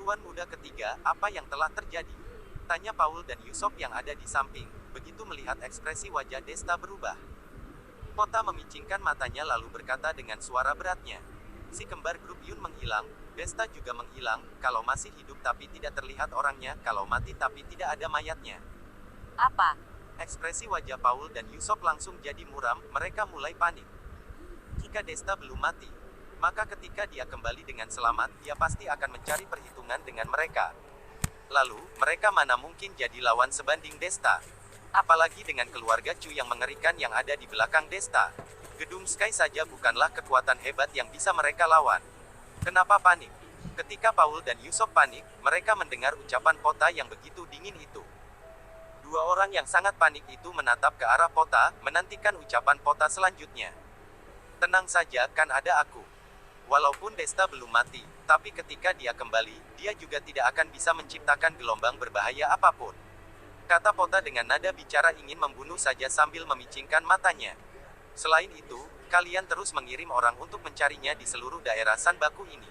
Tuan muda ketiga, apa yang telah terjadi? Tanya Paul dan Yusuf yang ada di samping, begitu melihat ekspresi wajah Desta berubah. Pota memicingkan matanya lalu berkata dengan suara beratnya. Si kembar grup Yun menghilang, Desta juga menghilang, kalau masih hidup tapi tidak terlihat orangnya, kalau mati tapi tidak ada mayatnya. Apa? Ekspresi wajah Paul dan Yusuf langsung jadi muram, mereka mulai panik. Jika Desta belum mati, maka ketika dia kembali dengan selamat, dia pasti akan mencari perhitungan dengan mereka. Lalu, mereka mana mungkin jadi lawan sebanding Desta? Apalagi dengan keluarga Chu yang mengerikan yang ada di belakang Desta. Gedung Sky saja bukanlah kekuatan hebat yang bisa mereka lawan. Kenapa panik? Ketika Paul dan Yusuf panik, mereka mendengar ucapan Pota yang begitu dingin itu. Dua orang yang sangat panik itu menatap ke arah Pota, menantikan ucapan Pota selanjutnya. Tenang saja, kan ada aku. Walaupun Desta belum mati, tapi ketika dia kembali, dia juga tidak akan bisa menciptakan gelombang berbahaya apapun. Kata Pota dengan nada bicara ingin membunuh saja sambil memicingkan matanya. Selain itu, kalian terus mengirim orang untuk mencarinya di seluruh daerah Sanbaku ini.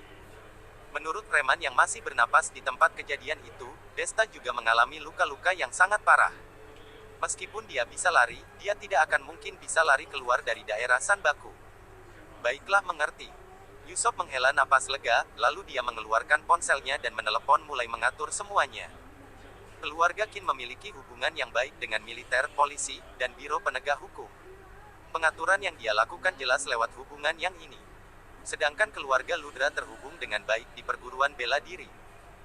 Menurut preman yang masih bernapas di tempat kejadian itu, Desta juga mengalami luka-luka yang sangat parah. Meskipun dia bisa lari, dia tidak akan mungkin bisa lari keluar dari daerah Sanbaku. Baiklah, mengerti. Yusuf menghela napas lega, lalu dia mengeluarkan ponselnya dan menelepon mulai mengatur semuanya. Keluarga Qin memiliki hubungan yang baik dengan militer, polisi, dan biro penegak hukum. Pengaturan yang dia lakukan jelas lewat hubungan yang ini. Sedangkan keluarga Ludra terhubung dengan baik di perguruan bela diri.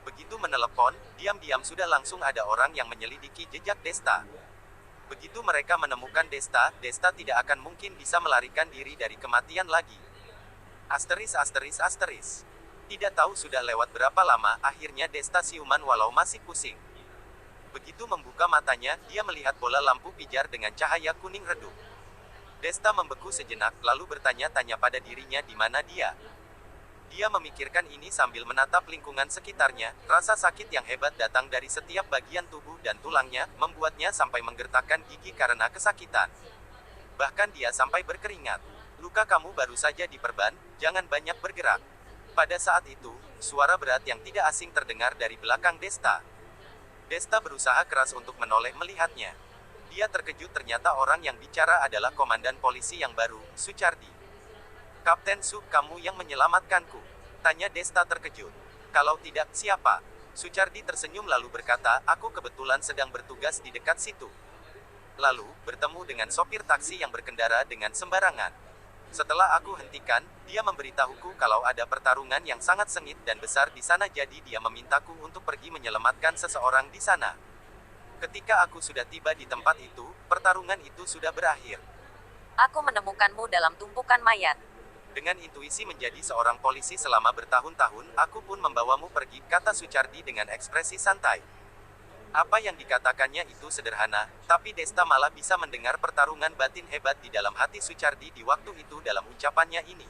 Begitu menelepon, diam-diam sudah langsung ada orang yang menyelidiki jejak Desta. Begitu mereka menemukan Desta, Desta tidak akan mungkin bisa melarikan diri dari kematian lagi. Asteris asteris asteris. Tidak tahu sudah lewat berapa lama, akhirnya Desta siuman walau masih pusing. Begitu membuka matanya, dia melihat bola lampu pijar dengan cahaya kuning redup. Desta membeku sejenak, lalu bertanya-tanya pada dirinya di mana dia. Dia memikirkan ini sambil menatap lingkungan sekitarnya, rasa sakit yang hebat datang dari setiap bagian tubuh dan tulangnya, membuatnya sampai menggertakkan gigi karena kesakitan. Bahkan dia sampai berkeringat. Luka kamu baru saja diperban, jangan banyak bergerak. Pada saat itu, suara berat yang tidak asing terdengar dari belakang Desta. Desta berusaha keras untuk menoleh melihatnya. Dia terkejut ternyata orang yang bicara adalah komandan polisi yang baru, Sucardi. Kapten Su, kamu yang menyelamatkanku? Tanya Desta terkejut. Kalau tidak, siapa? Sucardi tersenyum lalu berkata, aku kebetulan sedang bertugas di dekat situ. Lalu, bertemu dengan sopir taksi yang berkendara dengan sembarangan. Setelah aku hentikan, dia memberitahuku kalau ada pertarungan yang sangat sengit dan besar di sana jadi dia memintaku untuk pergi menyelamatkan seseorang di sana. Ketika aku sudah tiba di tempat itu, pertarungan itu sudah berakhir. Aku menemukanmu dalam tumpukan mayat. Dengan intuisi menjadi seorang polisi selama bertahun-tahun, aku pun membawamu pergi, kata Sucardi dengan ekspresi santai. Apa yang dikatakannya itu sederhana, tapi Desta malah bisa mendengar pertarungan batin hebat di dalam hati Sucardi di waktu itu dalam ucapannya ini.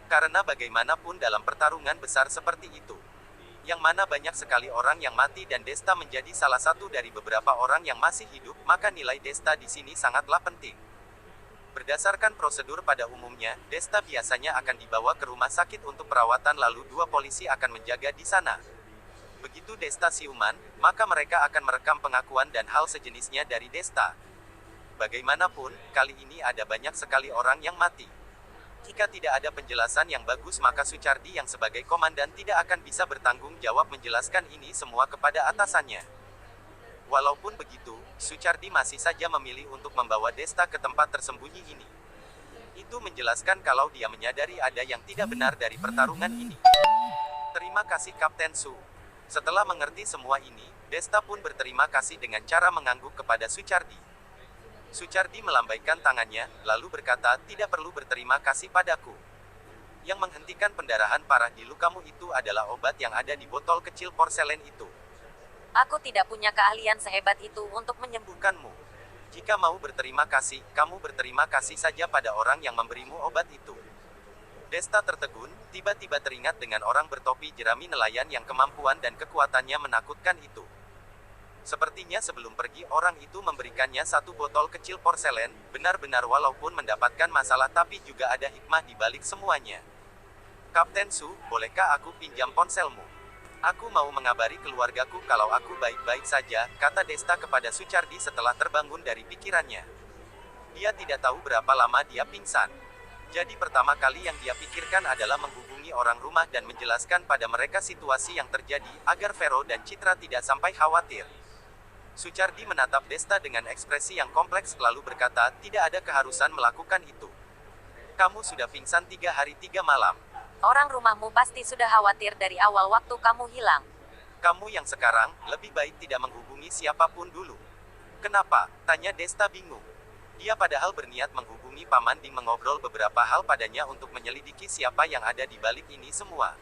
Karena bagaimanapun dalam pertarungan besar seperti itu, yang mana banyak sekali orang yang mati dan Desta menjadi salah satu dari beberapa orang yang masih hidup, maka nilai Desta di sini sangatlah penting. Berdasarkan prosedur pada umumnya, Desta biasanya akan dibawa ke rumah sakit untuk perawatan lalu dua polisi akan menjaga di sana. Begitu Desta siuman, maka mereka akan merekam pengakuan dan hal sejenisnya dari Desta. Bagaimanapun, kali ini ada banyak sekali orang yang mati. Jika tidak ada penjelasan yang bagus maka Sucardi yang sebagai komandan tidak akan bisa bertanggung jawab menjelaskan ini semua kepada atasannya. Walaupun begitu, Sucardi masih saja memilih untuk membawa Desta ke tempat tersembunyi ini. Itu menjelaskan kalau dia menyadari ada yang tidak benar dari pertarungan ini. Terima kasih Kapten Su. Setelah mengerti semua ini, Desta pun berterima kasih dengan cara mengangguk kepada Sucardi. Sucardi melambaikan tangannya, lalu berkata, tidak perlu berterima kasih padaku. Yang menghentikan pendarahan parah di lukamu itu adalah obat yang ada di botol kecil porselen itu. Aku tidak punya keahlian sehebat itu untuk menyembuhkanmu. Jika mau berterima kasih, kamu berterima kasih saja pada orang yang memberimu obat itu. Desta tertegun, tiba-tiba teringat dengan orang bertopi jerami nelayan yang kemampuan dan kekuatannya menakutkan itu. Sepertinya sebelum pergi orang itu memberikannya satu botol kecil porselen, benar-benar walaupun mendapatkan masalah tapi juga ada hikmah di balik semuanya. Kapten Su, bolehkah aku pinjam ponselmu? Aku mau mengabari keluargaku kalau aku baik-baik saja, kata Desta kepada Sucardi setelah terbangun dari pikirannya. Dia tidak tahu berapa lama dia pingsan. Jadi pertama kali yang dia pikirkan adalah menghubungi orang rumah dan menjelaskan pada mereka situasi yang terjadi, agar Vero dan Citra tidak sampai khawatir. Sucardi menatap Desta dengan ekspresi yang kompleks lalu berkata, tidak ada keharusan melakukan itu. Kamu sudah pingsan 3 hari 3 malam. Orang rumahmu pasti sudah khawatir dari awal waktu kamu hilang. Kamu yang sekarang, lebih baik tidak menghubungi siapapun dulu. Kenapa? Tanya Desta bingung. Dia padahal berniat menghubungi Paman Ding mengobrol beberapa hal padanya untuk menyelidiki siapa yang ada di balik ini semua.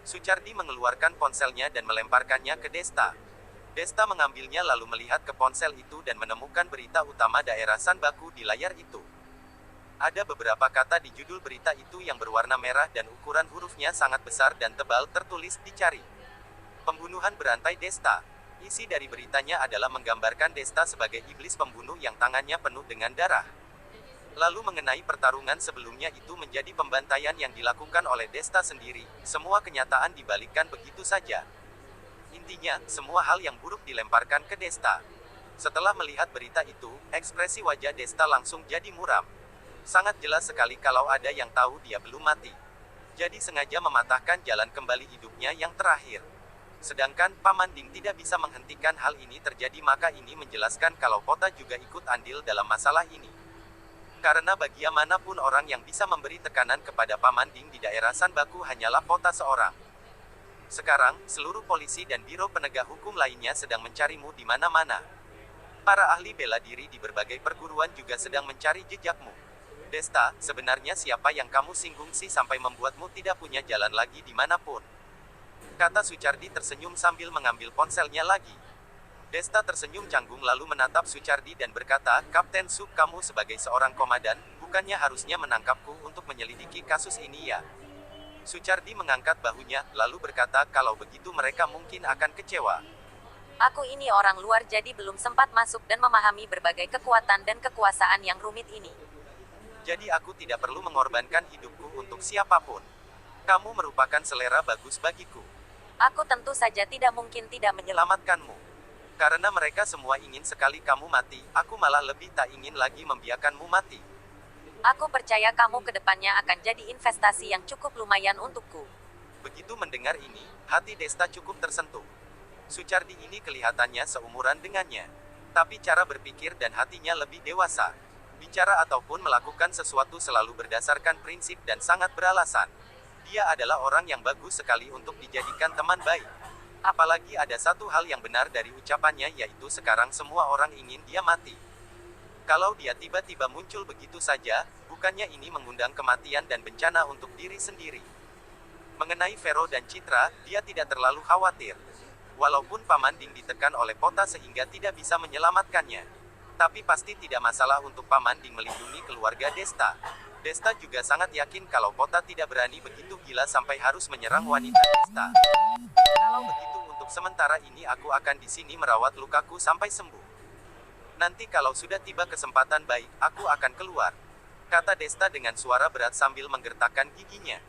Sucardi mengeluarkan ponselnya dan melemparkannya ke Desta. Desta mengambilnya lalu melihat ke ponsel itu dan menemukan berita utama daerah Sanbaku di layar itu. Ada beberapa kata di judul berita itu yang berwarna merah dan ukuran hurufnya sangat besar dan tebal tertulis dicari. Pembunuhan berantai Desta. Isi dari beritanya adalah menggambarkan Desta sebagai iblis pembunuh yang tangannya penuh dengan darah. Lalu mengenai pertarungan sebelumnya itu menjadi pembantaian yang dilakukan oleh Desta sendiri, semua kenyataan dibalikkan begitu saja. Intinya, semua hal yang buruk dilemparkan ke Desta. Setelah melihat berita itu, ekspresi wajah Desta langsung jadi muram. Sangat jelas sekali kalau ada yang tahu dia belum mati. Jadi sengaja mematahkan jalan kembali hidupnya yang terakhir. Sedangkan Paman Ding tidak bisa menghentikan hal ini terjadi, maka ini menjelaskan kalau Pota juga ikut andil dalam masalah ini. Karena bagaimanapun orang yang bisa memberi tekanan kepada Paman Ding di daerah Sanbaku hanyalah Pota seorang. Sekarang, seluruh polisi dan biro penegak hukum lainnya sedang mencarimu di mana-mana. Para ahli bela diri di berbagai perguruan juga sedang mencari jejakmu. Desta, sebenarnya siapa yang kamu singgung sih sampai membuatmu tidak punya jalan lagi dimanapun? Kata Sucardi tersenyum sambil mengambil ponselnya lagi. Desta tersenyum canggung lalu menatap Sucardi dan berkata, Kapten Su, kamu sebagai seorang komandan, bukannya harusnya menangkapku untuk menyelidiki kasus ini ya? Sucardi mengangkat bahunya, lalu berkata, kalau begitu mereka mungkin akan kecewa. Aku ini orang luar jadi belum sempat masuk dan memahami berbagai kekuatan dan kekuasaan yang rumit ini. Jadi aku tidak perlu mengorbankan hidupku untuk siapapun. Kamu merupakan selera bagus bagiku. Aku tentu saja tidak mungkin tidak Menyelamatkanmu. Karena mereka semua ingin sekali kamu mati, aku malah lebih tak ingin lagi membiarkanmu mati. Aku percaya kamu ke depannya akan jadi investasi yang cukup lumayan untukku. Begitu mendengar ini, hati Desta cukup tersentuh. Sucardi ini kelihatannya seumuran dengannya. Tapi cara berpikir dan hatinya lebih dewasa. Bicara ataupun melakukan sesuatu selalu berdasarkan prinsip dan sangat beralasan. Dia adalah orang yang bagus sekali untuk dijadikan teman baik. Apalagi ada satu hal yang benar dari ucapannya, yaitu sekarang semua orang ingin dia mati. Kalau dia tiba-tiba muncul begitu saja, bukannya ini mengundang kematian dan bencana untuk diri sendiri. Mengenai Vero dan Citra, dia tidak terlalu khawatir. Walaupun Paman Ding ditekan oleh Pota sehingga tidak bisa menyelamatkannya. Tapi pasti tidak masalah untuk Paman Ding melindungi keluarga Desta. Desta juga sangat yakin kalau Pota tidak berani begitu gila sampai harus menyerang wanita Desta. Kalau begitu untuk sementara ini aku akan di sini merawat lukaku sampai sembuh. Nanti kalau sudah tiba kesempatan baik, aku akan keluar. Kata Desta dengan suara berat sambil menggertakkan giginya.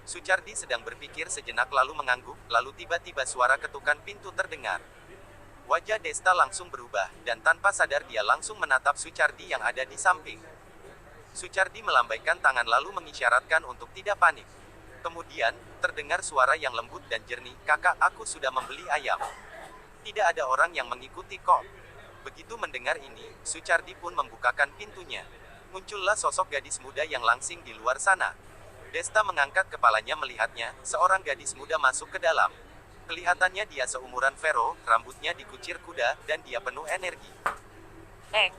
Sucardi sedang berpikir sejenak lalu mengangguk, lalu tiba-tiba suara ketukan pintu terdengar. Wajah Desta langsung berubah, dan tanpa sadar dia langsung menatap Sucardi yang ada di samping. Sucardi melambaikan tangan lalu mengisyaratkan untuk tidak panik. Kemudian, terdengar suara yang lembut dan jernih, kakak, aku sudah membeli ayam. Tidak ada orang yang mengikuti kok. Begitu mendengar ini, Sucardi pun membukakan pintunya. Muncullah sosok gadis muda yang langsing di luar sana. Desta mengangkat kepalanya melihatnya, seorang gadis muda masuk ke dalam. Kelihatannya dia seumuran Vero, rambutnya dikucir kuda, dan dia penuh energi.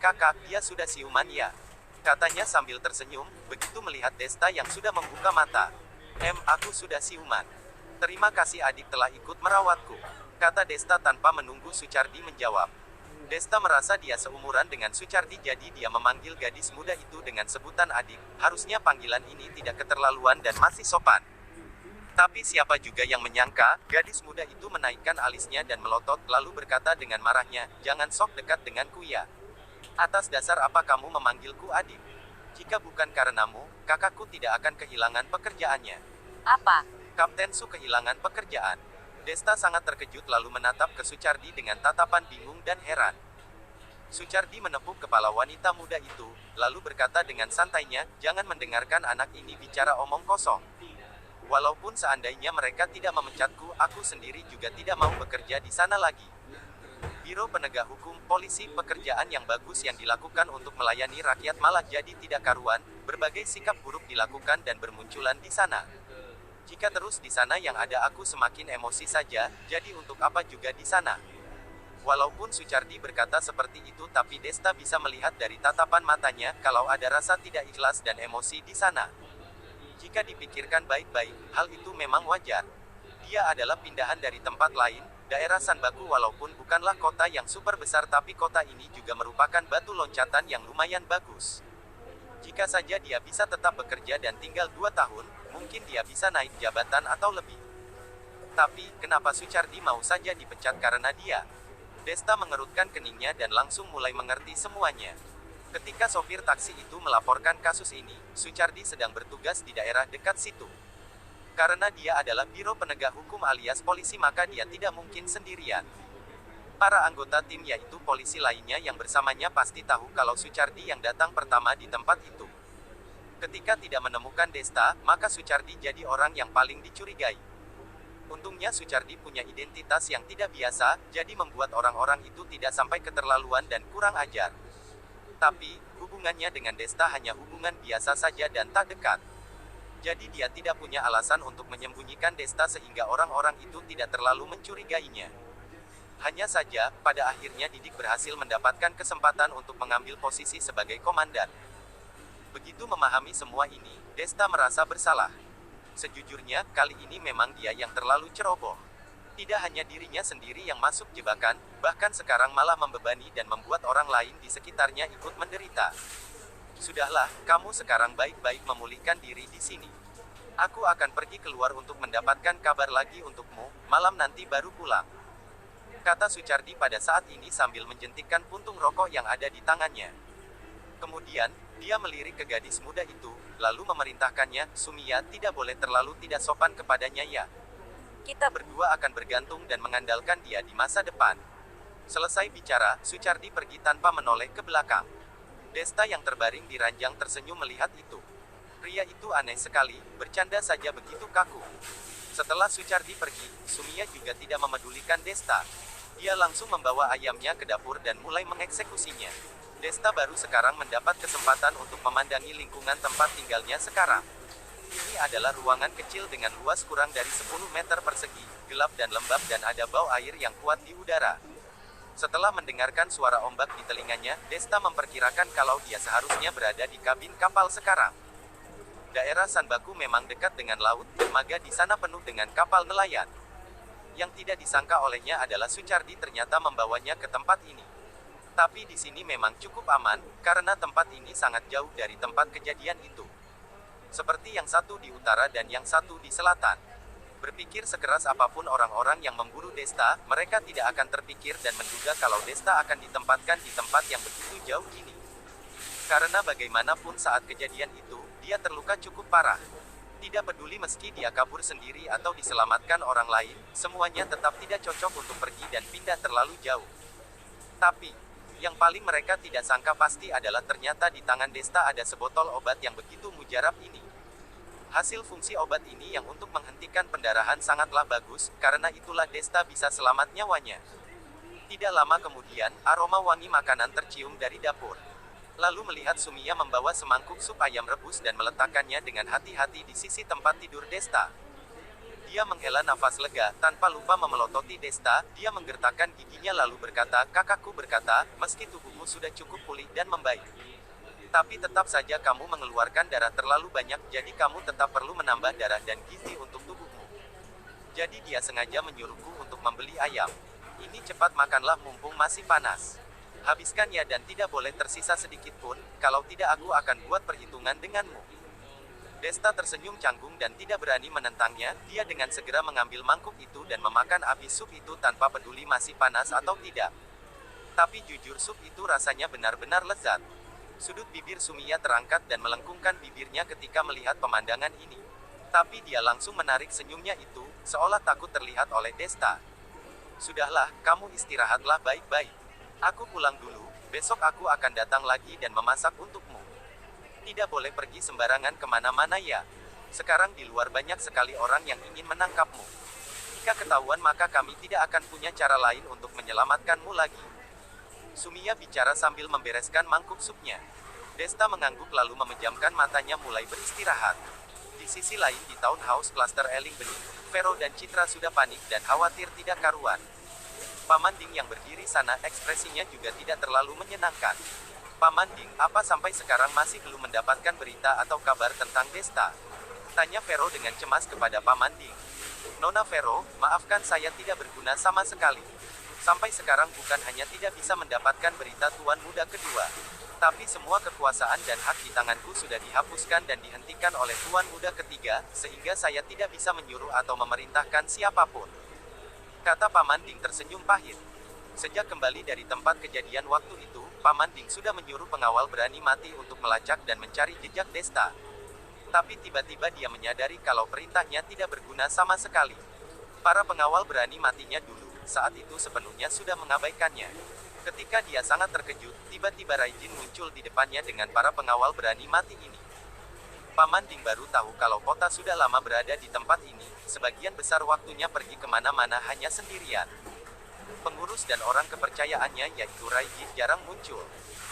Kakak, dia sudah siuman ya? Katanya sambil tersenyum, begitu melihat Desta yang sudah membuka mata. Aku sudah siuman. Terima kasih adik telah ikut merawatku. Kata Desta tanpa menunggu Sucardi menjawab. Desta merasa dia seumuran dengan Sucardi jadi dia memanggil gadis muda itu dengan sebutan adik. Harusnya panggilan ini tidak keterlaluan dan masih sopan. Tapi siapa juga yang menyangka, gadis muda itu menaikkan alisnya dan melotot, lalu berkata dengan marahnya, jangan sok dekat denganku ya. Atas dasar apa kamu memanggilku adik? Jika bukan karenamu, kakakku tidak akan kehilangan pekerjaannya. Apa? Kapten Su kehilangan pekerjaan. Desta sangat terkejut lalu menatap ke Sucardi dengan tatapan bingung dan heran. Sucardi menepuk kepala wanita muda itu, lalu berkata dengan santainya, "Jangan mendengarkan anak ini bicara omong kosong. Walaupun seandainya mereka tidak memecatku, aku sendiri juga tidak mau bekerja di sana lagi. Biro Penegak Hukum, polisi, pekerjaan yang bagus yang dilakukan untuk melayani rakyat malah jadi tidak karuan, berbagai sikap buruk dilakukan dan bermunculan di sana. Jika terus di sana yang ada aku semakin emosi saja, jadi untuk apa juga di sana?" Walaupun Sucardi berkata seperti itu tapi Desta bisa melihat dari tatapan matanya, kalau ada rasa tidak ikhlas dan emosi di sana. Jika dipikirkan baik-baik, hal itu memang wajar. Dia adalah pindahan dari tempat lain, daerah Sanbaku walaupun bukanlah kota yang super besar tapi kota ini juga merupakan batu loncatan yang lumayan bagus. Jika saja dia bisa tetap bekerja dan tinggal 2 tahun, mungkin dia bisa naik jabatan atau lebih. Tapi, kenapa Sucardi mau saja dipecat karena dia? Desta mengerutkan keningnya dan langsung mulai mengerti semuanya. Ketika sopir taksi itu melaporkan kasus ini, Sucardi sedang bertugas di daerah dekat situ. Karena dia adalah Biro Penegak Hukum alias polisi maka dia tidak mungkin sendirian. Para anggota tim yaitu polisi lainnya yang bersamanya pasti tahu kalau Sucardi yang datang pertama di tempat itu. Ketika tidak menemukan Desta, maka Sucardi jadi orang yang paling dicurigai. Untungnya Sucardi punya identitas yang tidak biasa, jadi membuat orang-orang itu tidak sampai keterlaluan dan kurang ajar. Tapi, hubungannya dengan Desta hanya hubungan biasa saja dan tak dekat. Jadi dia tidak punya alasan untuk menyembunyikan Desta sehingga orang-orang itu tidak terlalu mencurigainya. Hanya saja, pada akhirnya Didik berhasil mendapatkan kesempatan untuk mengambil posisi sebagai komandan. Begitu memahami semua ini, Desta merasa bersalah. Sejujurnya, kali ini memang dia yang terlalu ceroboh. Tidak hanya dirinya sendiri yang masuk jebakan, bahkan sekarang malah membebani dan membuat orang lain di sekitarnya ikut menderita. Sudahlah, kamu sekarang baik-baik memulihkan diri di sini. Aku akan pergi keluar untuk mendapatkan kabar lagi untukmu, malam nanti baru pulang. Kata Sucardi pada saat ini sambil menjentikkan puntung rokok yang ada di tangannya. Kemudian, dia melirik ke gadis muda itu, lalu memerintahkannya, "Sumia, tidak boleh terlalu tidak sopan kepadanya ya. Kita berdua akan bergantung dan mengandalkan dia di masa depan." Selesai bicara, Sucardi pergi tanpa menoleh ke belakang. Desta yang terbaring di ranjang tersenyum melihat itu. Pria itu aneh sekali, bercanda saja begitu kaku. Setelah Sucardi pergi, Sumia juga tidak memedulikan Desta. Dia langsung membawa ayamnya ke dapur dan mulai mengeksekusinya. Desta baru sekarang mendapat kesempatan untuk memandangi lingkungan tempat tinggalnya sekarang. Ini adalah ruangan kecil dengan luas kurang dari 10 meter persegi, gelap dan lembab dan ada bau air yang kuat di udara. Setelah mendengarkan suara ombak di telinganya, Desta memperkirakan kalau dia seharusnya berada di kabin kapal sekarang. Daerah Sanbaku memang dekat dengan laut, dermaga di sana penuh dengan kapal nelayan. Yang tidak disangka olehnya adalah Sucardi ternyata membawanya ke tempat ini. Tapi di sini memang cukup aman, karena tempat ini sangat jauh dari tempat kejadian itu. Seperti yang satu di utara dan yang satu di selatan. Berpikir sekeras apapun orang-orang yang memburu Desta, mereka tidak akan terpikir dan menduga kalau Desta akan ditempatkan di tempat yang begitu jauh ini. Karena bagaimanapun saat kejadian itu, dia terluka cukup parah. Tidak peduli meski dia kabur sendiri atau diselamatkan orang lain, semuanya tetap tidak cocok untuk pergi dan pindah terlalu jauh. Tapi, yang paling mereka tidak sangka pasti adalah ternyata di tangan Desta ada sebotol obat yang begitu mujarab ini. Hasil fungsi obat ini yang untuk menghentikan pendarahan sangatlah bagus, karena itulah Desta bisa selamat nyawanya. Tidak lama kemudian, aroma wangi makanan tercium dari dapur. Lalu melihat Sumia membawa semangkuk sup ayam rebus dan meletakkannya dengan hati-hati di sisi tempat tidur Desta. Dia menghela nafas lega, tanpa lupa memelototi Desta, dia menggertakkan giginya lalu berkata, "Kakakku berkata, meski tubuhmu sudah cukup pulih dan membaik. Tapi tetap saja kamu mengeluarkan darah terlalu banyak, jadi kamu tetap perlu menambah darah dan gizi untuk tubuhmu. Jadi dia sengaja menyuruhku untuk membeli ayam. Ini cepat makanlah mumpung masih panas. Habiskan ya dan tidak boleh tersisa sedikit pun, kalau tidak aku akan buat perhitungan denganmu." Desta tersenyum canggung dan tidak berani menentangnya, dia dengan segera mengambil mangkuk itu dan memakan habis sup itu tanpa peduli masih panas atau tidak. Tapi jujur sup itu rasanya benar-benar lezat. Sudut bibir Sumia terangkat dan melengkungkan bibirnya ketika melihat pemandangan ini. Tapi dia langsung menarik senyumnya itu, seolah takut terlihat oleh Desta. Sudahlah, kamu istirahatlah baik-baik. Aku pulang dulu, besok aku akan datang lagi dan memasak untukmu. Tidak boleh pergi sembarangan kemana-mana ya. Sekarang di luar banyak sekali orang yang ingin menangkapmu. Jika ketahuan maka kami tidak akan punya cara lain untuk menyelamatkanmu lagi. Sumiya bicara sambil membereskan mangkuk supnya. Desta mengangguk lalu memejamkan matanya mulai beristirahat. Di sisi lain di townhouse klaster Eling Bening, Vero dan Citra sudah panik dan khawatir tidak karuan. Paman Ding yang berdiri sana ekspresinya juga tidak terlalu menyenangkan. Paman Ding, apa sampai sekarang masih belum mendapatkan berita atau kabar tentang Desta? Tanya Vero dengan cemas kepada Paman Ding. Nona Vero, maafkan saya tidak berguna sama sekali. Sampai sekarang bukan hanya tidak bisa mendapatkan berita Tuan Muda kedua, tapi semua kekuasaan dan hak di tanganku sudah dihapuskan dan dihentikan oleh Tuan Muda ketiga, sehingga saya tidak bisa menyuruh atau memerintahkan siapapun. Kata Paman Ding tersenyum pahit. Sejak kembali dari tempat kejadian waktu itu, Paman Ding sudah menyuruh pengawal berani mati untuk melacak dan mencari jejak Desta. Tapi tiba-tiba dia menyadari kalau perintahnya tidak berguna sama sekali. Para pengawal berani matinya dulu, saat itu sepenuhnya sudah mengabaikannya. Ketika dia sangat terkejut, tiba-tiba Raijin muncul di depannya dengan para pengawal berani mati ini. Paman Ding baru tahu kalau kota sudah lama berada di tempat ini, sebagian besar waktunya pergi kemana-mana hanya sendirian. Pengurus dan orang kepercayaannya yaitu Raijin jarang muncul.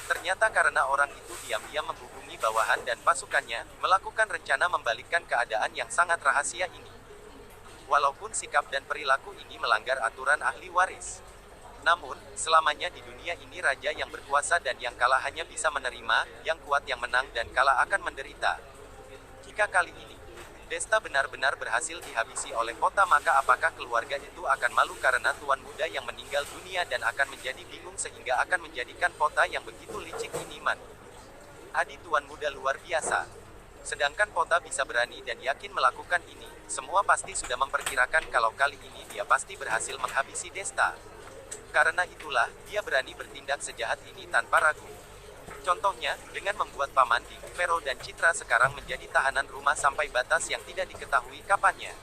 Ternyata karena orang itu diam-diam menghubungi bawahan dan pasukannya, melakukan rencana membalikkan keadaan yang sangat rahasia ini. Walaupun sikap dan perilaku ini melanggar aturan ahli waris. Namun, selamanya di dunia ini raja yang berkuasa dan yang kalah hanya bisa menerima, yang kuat yang menang dan kalah akan menderita. Jika kali ini, Desta benar-benar berhasil dihabisi oleh kota maka apakah keluarga itu akan malu karena Tuan Muda yang meninggal dunia dan akan menjadi bingung sehingga akan menjadikan kota yang begitu licik ini Adi Tuan Muda luar biasa. Sedangkan kota bisa berani dan yakin melakukan ini, semua pasti sudah memperkirakan kalau kali ini dia pasti berhasil menghabisi Desta. Karena itulah, dia berani bertindak sejahat ini tanpa ragu. Contohnya, dengan membuat Paman Ding, Vero dan Citra sekarang menjadi tahanan rumah sampai batas yang tidak diketahui kapannya.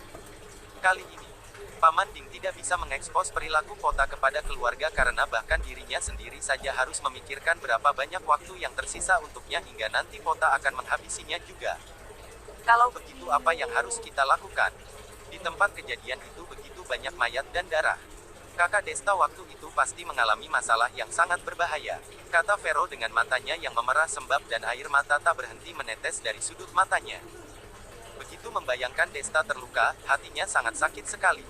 Kali ini, Paman Ding tidak bisa mengekspos perilaku kota kepada keluarga karena bahkan dirinya sendiri saja harus memikirkan berapa banyak waktu yang tersisa untuknya hingga nanti kota akan menghabisinya juga. Kalau begitu apa yang harus kita lakukan? Di tempat kejadian itu begitu banyak mayat dan darah. Kakak Desta waktu itu pasti mengalami masalah yang sangat berbahaya, kata Vero dengan matanya yang memerah sembab dan air mata tak berhenti menetes dari sudut matanya. Begitu membayangkan Desta terluka, hatinya sangat sakit sekali.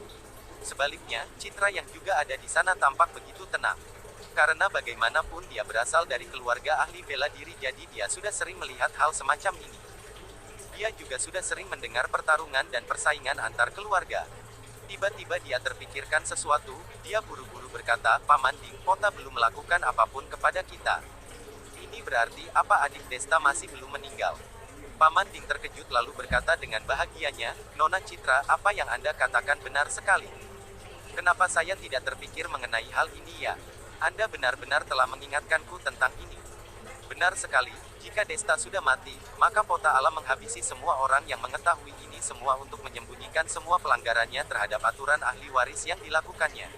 Sebaliknya, Citra yang juga ada di sana tampak begitu tenang. Karena bagaimanapun dia berasal dari keluarga ahli bela diri jadi dia sudah sering melihat hal semacam ini. Dia juga sudah sering mendengar pertarungan dan persaingan antar keluarga. Tiba-tiba dia terpikirkan sesuatu, dia buru-buru berkata, Paman Ding, kota belum melakukan apapun kepada kita. Ini berarti apa adik Desta masih belum meninggal? Paman Ding terkejut lalu berkata dengan bahagianya, Nona Citra, apa yang Anda katakan benar sekali. Kenapa saya tidak terpikir mengenai hal ini ya? Anda benar-benar telah mengingatkanku tentang ini. Benar sekali, jika Desta sudah mati, maka Pota Alam menghabisi semua orang yang mengetahui ini semua untuk menyembunyikan semua pelanggarannya terhadap aturan ahli waris yang dilakukannya.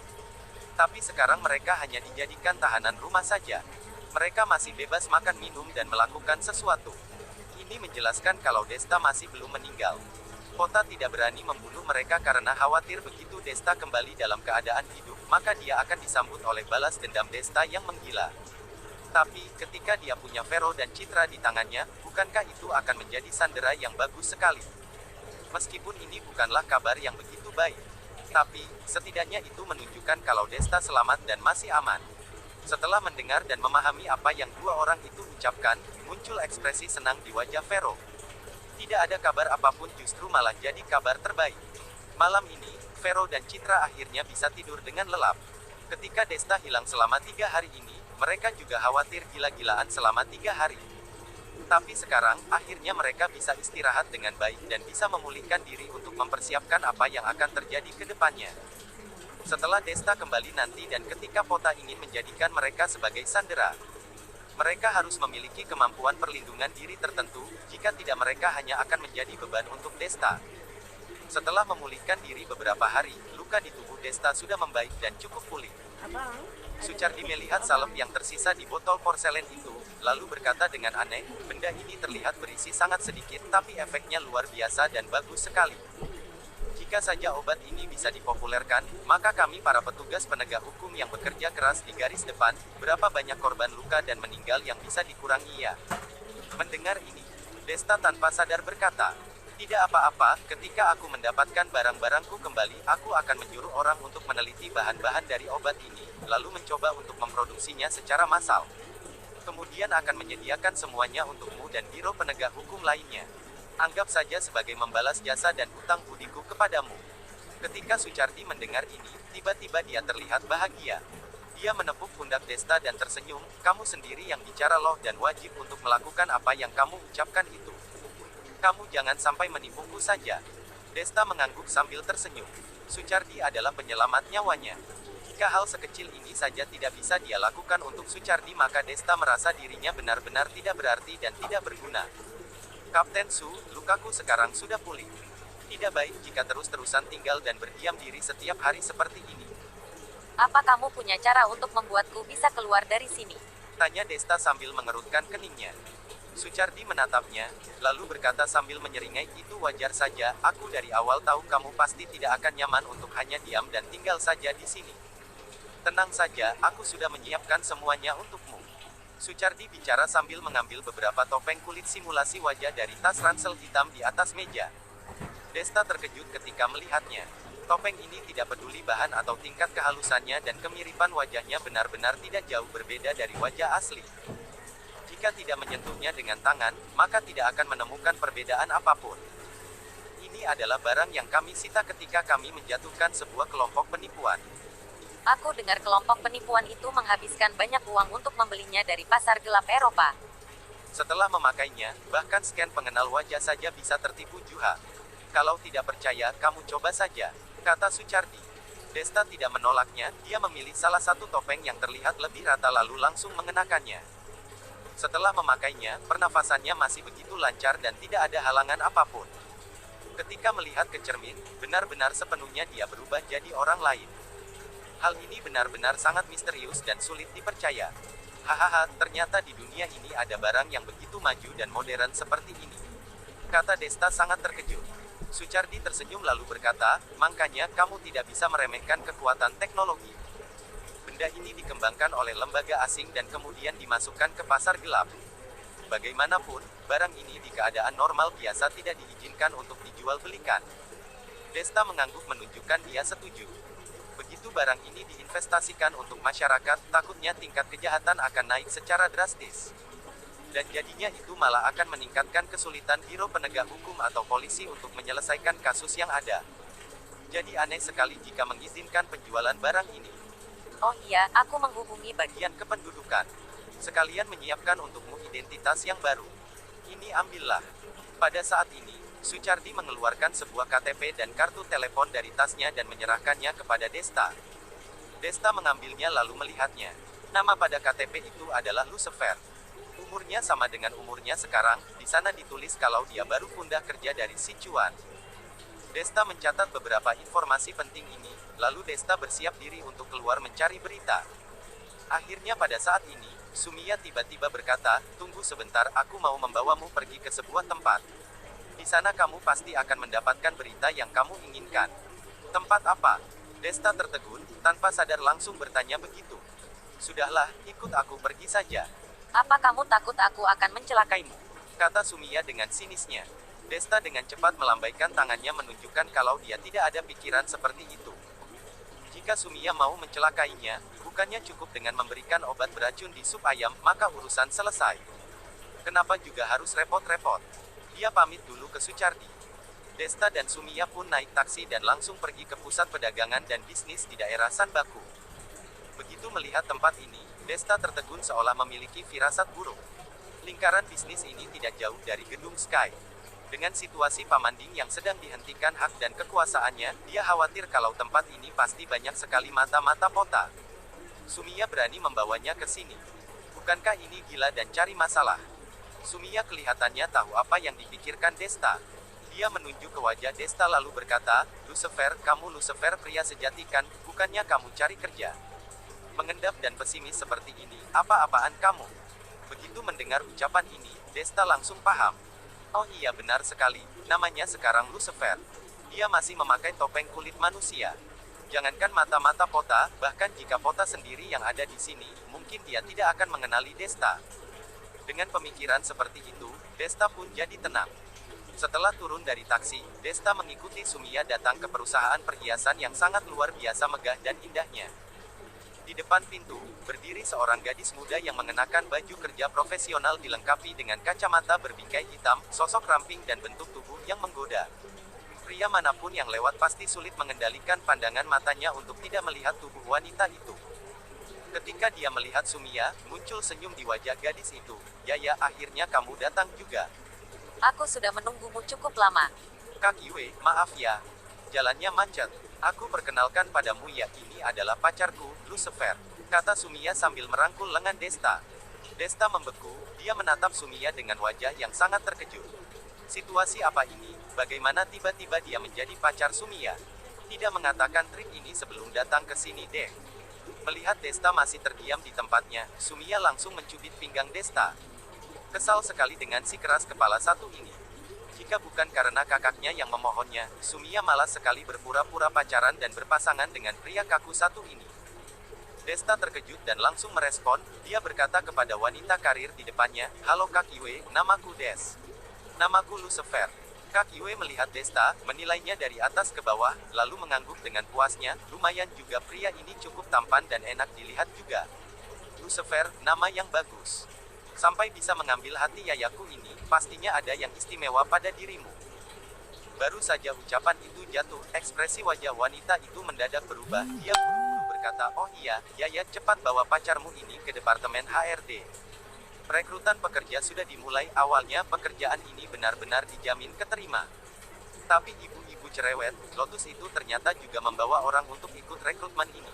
Tapi sekarang mereka hanya dijadikan tahanan rumah saja. Mereka masih bebas makan minum dan melakukan sesuatu. Ini menjelaskan kalau Desta masih belum meninggal. Pota tidak berani membunuh mereka karena khawatir begitu Desta kembali dalam keadaan hidup, maka dia akan disambut oleh balas dendam Desta yang menggila. Tapi, ketika dia punya Vero dan Citra di tangannya, bukankah itu akan menjadi sandera yang bagus sekali? Meskipun ini bukanlah kabar yang begitu baik. Tapi, setidaknya itu menunjukkan kalau Desta selamat dan masih aman. Setelah mendengar dan memahami apa yang dua orang itu ucapkan, muncul ekspresi senang di wajah Vero. Tidak ada kabar apapun justru malah jadi kabar terbaik. Malam ini, Vero dan Citra akhirnya bisa tidur dengan lelap. Ketika Desta hilang selama 3 hari ini, mereka juga khawatir gila-gilaan selama 3 hari. Tapi sekarang, akhirnya mereka bisa istirahat dengan baik dan bisa memulihkan diri untuk mempersiapkan apa yang akan terjadi ke depannya. Setelah Desta kembali nanti dan ketika Pota ingin menjadikan mereka sebagai sandera, mereka harus memiliki kemampuan perlindungan diri tertentu, jika tidak mereka hanya akan menjadi beban untuk Desta. Setelah memulihkan diri beberapa hari, luka di tubuh Desta sudah membaik dan cukup pulih. Sucardi melihat salep yang tersisa di botol porselen itu, lalu berkata dengan aneh, benda ini terlihat berisi sangat sedikit, tapi efeknya luar biasa dan bagus sekali. Jika saja obat ini bisa dipopulerkan, maka kami para petugas penegak hukum yang bekerja keras di garis depan, berapa banyak korban luka dan meninggal yang bisa dikurangi ya. Mendengar ini, Desta tanpa sadar berkata, tidak apa-apa, ketika aku mendapatkan barang-barangku kembali, aku akan menyuruh orang untuk meneliti bahan-bahan dari obat ini, lalu mencoba untuk memproduksinya secara massal. Kemudian akan menyediakan semuanya untukmu dan biro penegak hukum lainnya. Anggap saja sebagai membalas jasa dan utang budiku kepadamu. Ketika Sucardi mendengar ini, tiba-tiba dia terlihat bahagia. Dia menepuk pundak Desta dan tersenyum, kamu sendiri yang bicara loh dan wajib untuk melakukan apa yang kamu ucapkan itu. Kamu jangan sampai menipuku saja. Desta mengangguk sambil tersenyum. Sucardi adalah penyelamat nyawanya. Jika hal sekecil ini saja tidak bisa dia lakukan untuk Sucardi, maka Desta merasa dirinya benar-benar tidak berarti dan tidak berguna. Kapten Su, lukaku sekarang sudah pulih. Tidak baik jika terus-terusan tinggal dan berdiam diri setiap hari seperti ini. Apa kamu punya cara untuk membuatku bisa keluar dari sini? Tanya Desta sambil mengerutkan keningnya. Sucardi menatapnya, lalu berkata sambil menyeringai, itu wajar saja, aku dari awal tahu kamu pasti tidak akan nyaman untuk hanya diam dan tinggal saja di sini. Tenang saja, aku sudah menyiapkan semuanya untukmu. Sucardi bicara sambil mengambil beberapa topeng kulit simulasi wajah dari tas ransel hitam di atas meja. Desta terkejut ketika melihatnya. Topeng ini tidak peduli bahan atau tingkat kehalusannya dan kemiripan wajahnya benar-benar tidak jauh berbeda dari wajah asli. Jika tidak menyentuhnya dengan tangan, maka tidak akan menemukan perbedaan apapun. Ini adalah barang yang kami sita ketika kami menjatuhkan sebuah kelompok penipuan. Aku dengar kelompok penipuan itu menghabiskan banyak uang untuk membelinya dari pasar gelap Eropa. Setelah memakainya, bahkan scan pengenal wajah saja bisa tertipu Juha. Kalau tidak percaya, kamu coba saja, kata Sucardi. Desta tidak menolaknya, dia memilih salah satu topeng yang terlihat lebih rata lalu langsung mengenakannya. Setelah memakainya, pernafasannya masih begitu lancar dan tidak ada halangan apapun. Ketika melihat ke cermin, benar-benar sepenuhnya dia berubah jadi orang lain. Hal ini benar-benar sangat misterius dan sulit dipercaya. Hahaha, ternyata di dunia ini ada barang yang begitu maju dan modern seperti ini. Kata Desta sangat terkejut. Sucardi tersenyum lalu berkata, makanya kamu tidak bisa meremehkan kekuatan teknologi. Benda ini dikembangkan oleh lembaga asing dan kemudian dimasukkan ke pasar gelap. Bagaimanapun, barang ini di keadaan normal biasa tidak diizinkan untuk dijual belikan. Desta mengangguk menunjukkan dia setuju. Begitu barang ini diinvestasikan untuk masyarakat, takutnya tingkat kejahatan akan naik secara drastis. Dan jadinya itu malah akan meningkatkan kesulitan biro penegak hukum atau polisi untuk menyelesaikan kasus yang ada. Jadi aneh sekali jika mengizinkan penjualan barang ini. Oh iya, aku menghubungi Bagian kependudukan. Sekalian menyiapkan untukmu identitas yang baru. Ini ambillah. Pada saat ini, Sucardi mengeluarkan sebuah KTP dan kartu telepon dari tasnya dan menyerahkannya kepada Desta. Desta mengambilnya lalu melihatnya. Nama pada KTP itu adalah Lucifer. Umurnya sama dengan umurnya sekarang, di sana ditulis kalau dia baru pindah kerja dari Sichuan. Desta mencatat beberapa informasi penting ini, lalu Desta bersiap diri untuk keluar mencari berita. Akhirnya pada saat ini, Sumiya tiba-tiba berkata, tunggu sebentar, aku mau membawamu pergi ke sebuah tempat. Di sana kamu pasti akan mendapatkan berita yang kamu inginkan. Tempat apa? Desta tertegun, tanpa sadar langsung bertanya begitu. Sudahlah, ikut aku pergi saja. Apa kamu takut aku akan mencelakaimu? Kata Sumiya dengan sinisnya. Desta dengan cepat melambaikan tangannya menunjukkan kalau dia tidak ada pikiran seperti itu. Jika Sumiya mau mencelakainya, bukannya cukup dengan memberikan obat beracun di sup ayam, maka urusan selesai. Kenapa juga harus repot-repot? Dia pamit dulu ke Sucardi. Desta dan Sumiya pun naik taksi dan langsung pergi ke pusat perdagangan dan bisnis di daerah Sanbaku. Begitu melihat tempat ini, Desta tertegun seolah memiliki firasat buruk. Lingkaran bisnis ini tidak jauh dari gedung Sky. Dengan situasi Pamanding yang sedang dihentikan hak dan kekuasaannya, dia khawatir kalau tempat ini pasti banyak sekali mata-mata pota. Sumiya berani membawanya ke sini. Bukankah ini gila dan cari masalah? Sumiya kelihatannya tahu apa yang dipikirkan Desta. Dia Dia menunjuk ke wajah Desta lalu berkata, Lucifer, kamu Lucifer pria sejati kan, bukannya kamu cari kerja. Mengendap dan pesimis seperti ini, apa-apaan kamu? Begitu mendengar ucapan ini, Desta langsung paham. Oh iya benar sekali, namanya sekarang Lucifer. Dia masih memakai topeng kulit manusia. Jangankan mata-mata Pota, bahkan jika Pota sendiri yang ada di sini, mungkin dia tidak akan mengenali Desta. Dengan pemikiran seperti itu, Desta pun jadi tenang. Setelah turun dari taksi, Desta mengikuti Sumia datang ke perusahaan perhiasan yang sangat luar biasa megah dan indahnya. Di depan pintu, berdiri seorang gadis muda yang mengenakan baju kerja profesional dilengkapi dengan kacamata berbingkai hitam, sosok ramping dan bentuk tubuh yang menggoda. Pria manapun yang lewat pasti sulit mengendalikan pandangan matanya untuk tidak melihat tubuh wanita itu. Ketika dia melihat Sumia, muncul senyum di wajah gadis itu. Ya, akhirnya kamu datang juga. Aku sudah menunggumu cukup lama. Kak Yue, maaf ya. Jalannya macet. Aku perkenalkan padamu ya, ini adalah pacarku, Lucifer. Kata Sumia sambil merangkul lengan Desta. Desta membeku, dia menatap Sumia dengan wajah yang sangat terkejut. Situasi apa ini? Bagaimana tiba-tiba dia menjadi pacar Sumia? Tidak mengatakan trik ini sebelum datang ke sini deh. Melihat Desta masih terdiam di tempatnya, Sumia langsung mencubit pinggang Desta. Kesal sekali dengan si keras kepala satu ini. Jika bukan karena kakaknya yang memohonnya, Sumia malas sekali berpura-pura pacaran dan berpasangan dengan pria kaku satu ini. Desta terkejut dan langsung merespon, dia berkata kepada wanita karir di depannya, Halo Kak Yue, namaku Des. Namaku Lucifer. Kak Yue melihat Desta, menilainya dari atas ke bawah, lalu mengangguk dengan puasnya, lumayan juga pria ini cukup tampan dan enak dilihat juga. Lucifer, nama yang bagus. Sampai bisa mengambil hati yayaku ini, pastinya ada yang istimewa pada dirimu. Baru saja ucapan itu jatuh, ekspresi wajah wanita itu mendadak berubah, dia buru-buru berkata, oh iya, Yaya cepat bawa pacarmu ini ke departemen HRD. Perekrutan pekerja sudah dimulai, awalnya pekerjaan ini benar-benar dijamin keterima. Tapi ibu-ibu cerewet, Lotus itu ternyata juga membawa orang untuk ikut rekrutmen ini.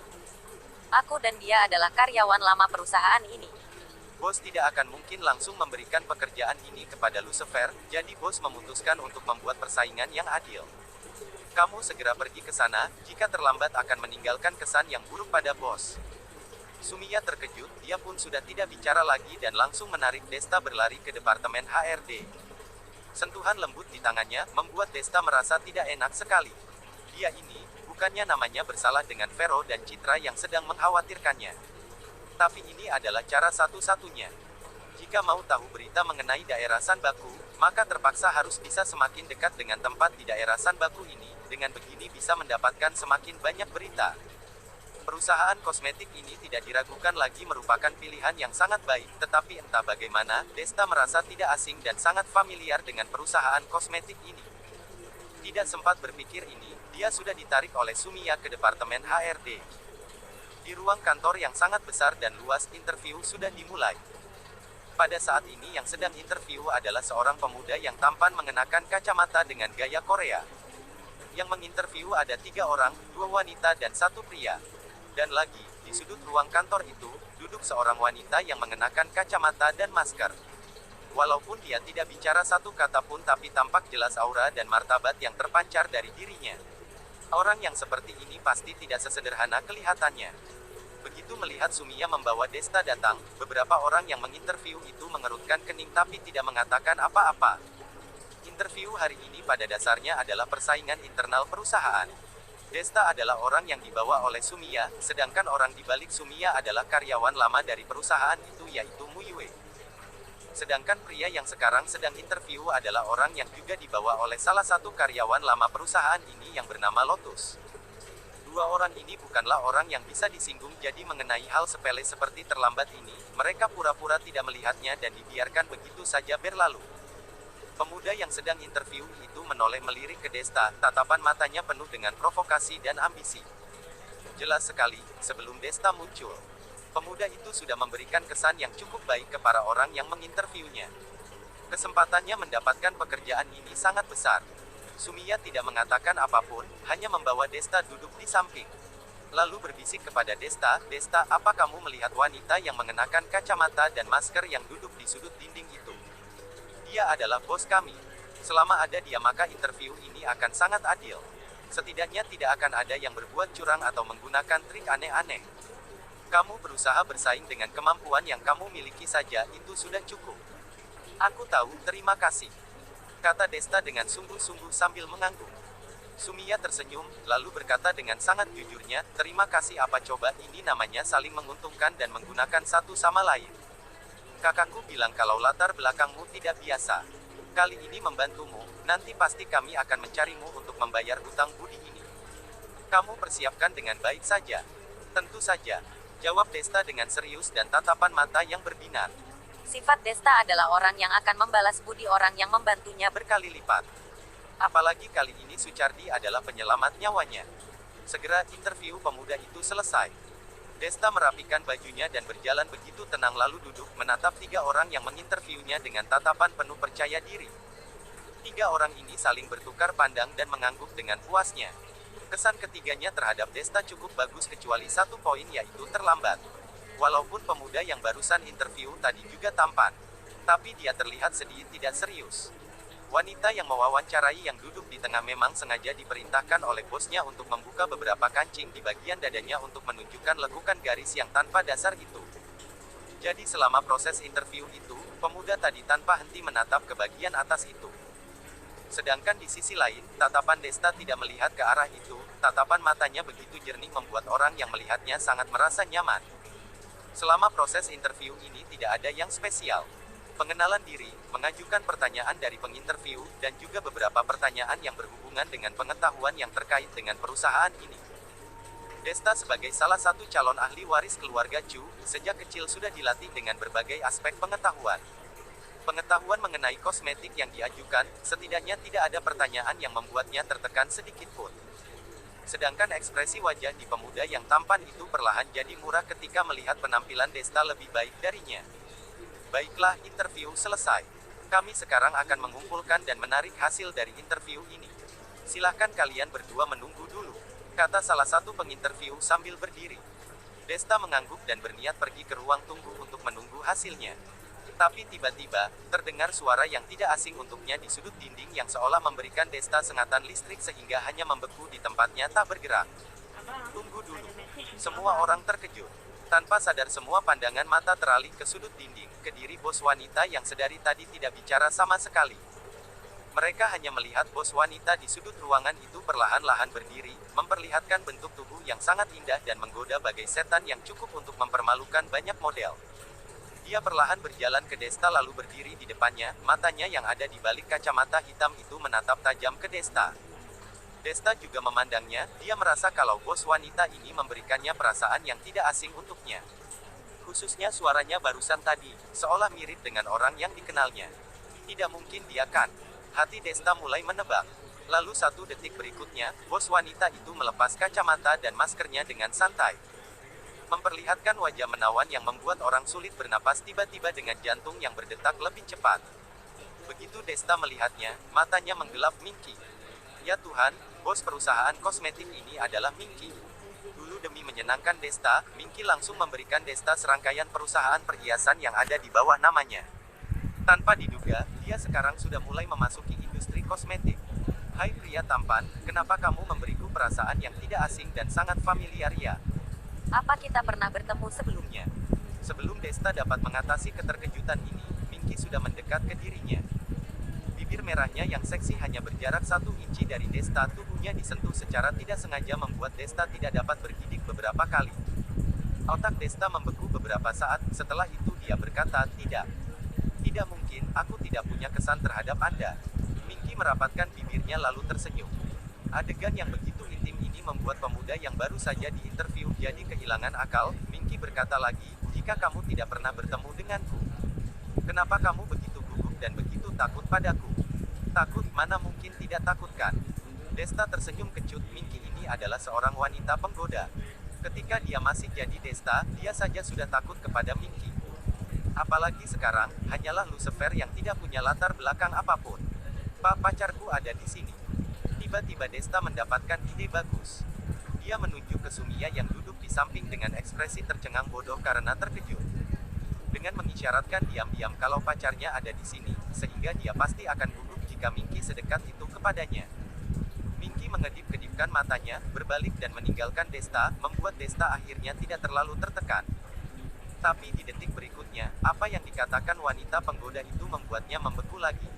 Aku dan dia adalah karyawan lama perusahaan ini. Bos tidak akan mungkin langsung memberikan pekerjaan ini kepada Lucifer, jadi bos memutuskan untuk membuat persaingan yang adil. Kamu segera pergi ke sana, jika terlambat akan meninggalkan kesan yang buruk pada bos. Sumia terkejut, dia pun sudah tidak bicara lagi dan langsung menarik Desta berlari ke departemen HRD. Sentuhan lembut di tangannya, membuat Desta merasa tidak enak sekali. Dia ini, bukannya namanya bersalah dengan Vero dan Citra yang sedang mengkhawatirkannya. Tapi ini adalah cara satu-satunya. Jika mau tahu berita mengenai daerah Sanbaku, maka terpaksa harus bisa semakin dekat dengan tempat di daerah Sanbaku ini, dengan begini bisa mendapatkan semakin banyak berita. Perusahaan kosmetik ini tidak diragukan lagi merupakan pilihan yang sangat baik, tetapi entah bagaimana, Desta merasa tidak asing dan sangat familiar dengan perusahaan kosmetik ini. Tidak sempat berpikir ini, dia sudah ditarik oleh Sumia ke departemen HRD. Di ruang kantor yang sangat besar dan luas, interview sudah dimulai. Pada saat ini yang sedang interview adalah seorang pemuda yang tampan mengenakan kacamata dengan gaya Korea. Yang menginterview ada 3 orang, 2 wanita dan 1 pria. Dan lagi, di sudut ruang kantor itu, duduk seorang wanita yang mengenakan kacamata dan masker. Walaupun dia tidak bicara satu kata pun tapi tampak jelas aura dan martabat yang terpancar dari dirinya. Orang yang seperti ini pasti tidak sesederhana kelihatannya. Begitu melihat Sumia membawa Desta datang, beberapa orang yang menginterview itu mengerutkan kening tapi tidak mengatakan apa-apa. Interview hari ini pada dasarnya adalah persaingan internal perusahaan. Desta adalah orang yang dibawa oleh Sumia, sedangkan orang di balik Sumia adalah karyawan lama dari perusahaan itu yaitu Mu Yue. Sedangkan pria yang sekarang sedang interview adalah orang yang juga dibawa oleh salah satu karyawan lama perusahaan ini yang bernama Lotus. 2 orang ini bukanlah orang yang bisa disinggung, jadi mengenai hal sepele seperti terlambat ini, mereka pura-pura tidak melihatnya dan dibiarkan begitu saja berlalu. Pemuda yang sedang interview itu menoleh melirik ke Desta, tatapan matanya penuh dengan provokasi dan ambisi. Jelas sekali, sebelum Desta muncul, pemuda itu sudah memberikan kesan yang cukup baik ke para orang yang menginterviewnya. Kesempatannya mendapatkan pekerjaan ini sangat besar. Sumia tidak mengatakan apapun, hanya membawa Desta duduk di samping. Lalu berbisik kepada Desta, Desta, apa kamu melihat wanita yang mengenakan kacamata dan masker yang duduk di sudut dinding itu? Dia adalah bos kami. Selama ada dia maka interview ini akan sangat adil. Setidaknya tidak akan ada yang berbuat curang atau menggunakan trik aneh-aneh. Kamu berusaha bersaing dengan kemampuan yang kamu miliki saja, itu sudah cukup. Aku tahu, terima kasih. Kata Desta dengan sungguh-sungguh sambil mengangguk. Sumiya tersenyum, lalu berkata dengan sangat jujurnya, terima kasih apa coba, ini namanya saling menguntungkan dan menggunakan satu sama lain. Kakakku bilang kalau latar belakangmu tidak biasa. Kali ini membantumu, nanti pasti kami akan mencarimu untuk membayar hutang budi ini. Kamu persiapkan dengan baik saja. Tentu saja, jawab Desta dengan serius dan tatapan mata yang berbinar. Sifat Desta adalah orang yang akan membalas budi orang yang membantunya Berkali lipat. Apalagi kali ini Sucardi adalah penyelamat nyawanya. Segera interview pemuda itu selesai. Desta merapikan bajunya dan berjalan begitu tenang lalu duduk menatap 3 orang yang menginterviewnya dengan tatapan penuh percaya diri. 3 orang ini saling bertukar pandang dan mengangguk dengan puasnya. Kesan ketiganya terhadap Desta cukup bagus kecuali 1 poin yaitu terlambat. Walaupun pemuda yang barusan interview tadi juga tampan, tapi dia terlihat sedih tidak serius. Wanita yang mewawancarai yang duduk di tengah memang sengaja diperintahkan oleh bosnya untuk membuka beberapa kancing di bagian dadanya untuk menunjukkan lekukan garis yang tanpa dasar itu. Jadi selama proses interview itu, pemuda tadi tanpa henti menatap ke bagian atas itu. Sedangkan di sisi lain, tatapan Desta tidak melihat ke arah itu, tatapan matanya begitu jernih membuat orang yang melihatnya sangat merasa nyaman. Selama proses interview ini tidak ada yang spesial. Pengenalan diri, mengajukan pertanyaan dari penginterview, dan juga beberapa pertanyaan yang berhubungan dengan pengetahuan yang terkait dengan perusahaan ini. Desta sebagai salah satu calon ahli waris keluarga Chu, sejak kecil sudah dilatih dengan berbagai aspek pengetahuan. Pengetahuan mengenai kosmetik yang diajukan, setidaknya tidak ada pertanyaan yang membuatnya tertekan sedikit pun. Sedangkan ekspresi wajah di pemuda yang tampan itu perlahan jadi murah ketika melihat penampilan Desta lebih baik darinya. Baiklah, interview selesai. Kami sekarang akan mengumpulkan dan menarik hasil dari interview ini. Silahkan kalian berdua menunggu dulu, kata salah satu penginterview sambil berdiri. Desta mengangguk dan berniat pergi ke ruang tunggu untuk menunggu hasilnya. Tapi tiba-tiba, terdengar suara yang tidak asing untuknya di sudut dinding yang seolah memberikan Desta sengatan listrik sehingga hanya membeku di tempatnya tak bergerak. Tunggu dulu. Semua orang terkejut. Tanpa sadar semua pandangan mata teralih ke sudut dinding, ke diri bos wanita yang sedari tadi tidak bicara sama sekali. Mereka hanya melihat bos wanita di sudut ruangan itu perlahan-lahan berdiri, memperlihatkan bentuk tubuh yang sangat indah dan menggoda bagai setan yang cukup untuk mempermalukan banyak model. Dia perlahan berjalan ke Desta lalu berdiri di depannya, matanya yang ada di balik kacamata hitam itu menatap tajam ke Desta. Desta juga memandangnya, dia merasa kalau bos wanita ini memberikannya perasaan yang tidak asing untuknya. Khususnya suaranya barusan tadi, seolah mirip dengan orang yang dikenalnya. Tidak mungkin dia kan? Hati Desta mulai menebak. Lalu 1 detik berikutnya, bos wanita itu melepas kacamata dan maskernya dengan santai. Memperlihatkan wajah menawan yang membuat orang sulit bernapas tiba-tiba dengan jantung yang berdetak lebih cepat. Begitu Desta melihatnya, matanya menggelap Minky. Ya Tuhan, bos perusahaan kosmetik ini adalah Minky. Dulu demi menyenangkan Desta, Minky langsung memberikan Desta serangkaian perusahaan perhiasan yang ada di bawah namanya. Tanpa diduga, dia sekarang sudah mulai memasuki industri kosmetik. Hai pria tampan, kenapa kamu memberiku perasaan yang tidak asing dan sangat familiar ya? Apa kita pernah bertemu sebelumnya? Sebelum Desta dapat mengatasi keterkejutan ini, Minky sudah mendekat ke dirinya. Bibir merahnya yang seksi hanya berjarak 1 inci dari Desta, tubuhnya disentuh secara tidak sengaja membuat Desta tidak dapat bergidik beberapa kali. Otak Desta membeku beberapa saat, setelah itu dia berkata, tidak. Tidak mungkin, aku tidak punya kesan terhadap Anda. Minky merapatkan bibirnya lalu tersenyum. Adegan yang begitu intim ini membuat pemuda yang baru saja diinterview jadi kehilangan akal. Minky berkata lagi, jika kamu tidak pernah bertemu denganku, kenapa kamu begitu gugup dan begitu takut padaku? Takut, mana mungkin tidak takut kan? Desta tersenyum kecut, Minky ini adalah seorang wanita penggoda. Ketika dia masih jadi Desta, dia saja sudah takut kepada Minky. Apalagi sekarang, hanyalah Lucifer yang tidak punya latar belakang apapun. Pacarku ada di sini. Tiba-tiba Desta mendapatkan ide bagus. Dia menunjuk ke Sumiya yang duduk di samping dengan ekspresi tercengang bodoh karena terkejut. Dengan mengisyaratkan diam-diam kalau pacarnya ada di sini, sehingga dia pasti akan gugup jika Minky sedekat itu kepadanya. Minky mengedip-kedipkan matanya, berbalik dan meninggalkan Desta, membuat Desta akhirnya tidak terlalu tertekan. Tapi di detik berikutnya, apa yang dikatakan wanita penggoda itu membuatnya membeku lagi.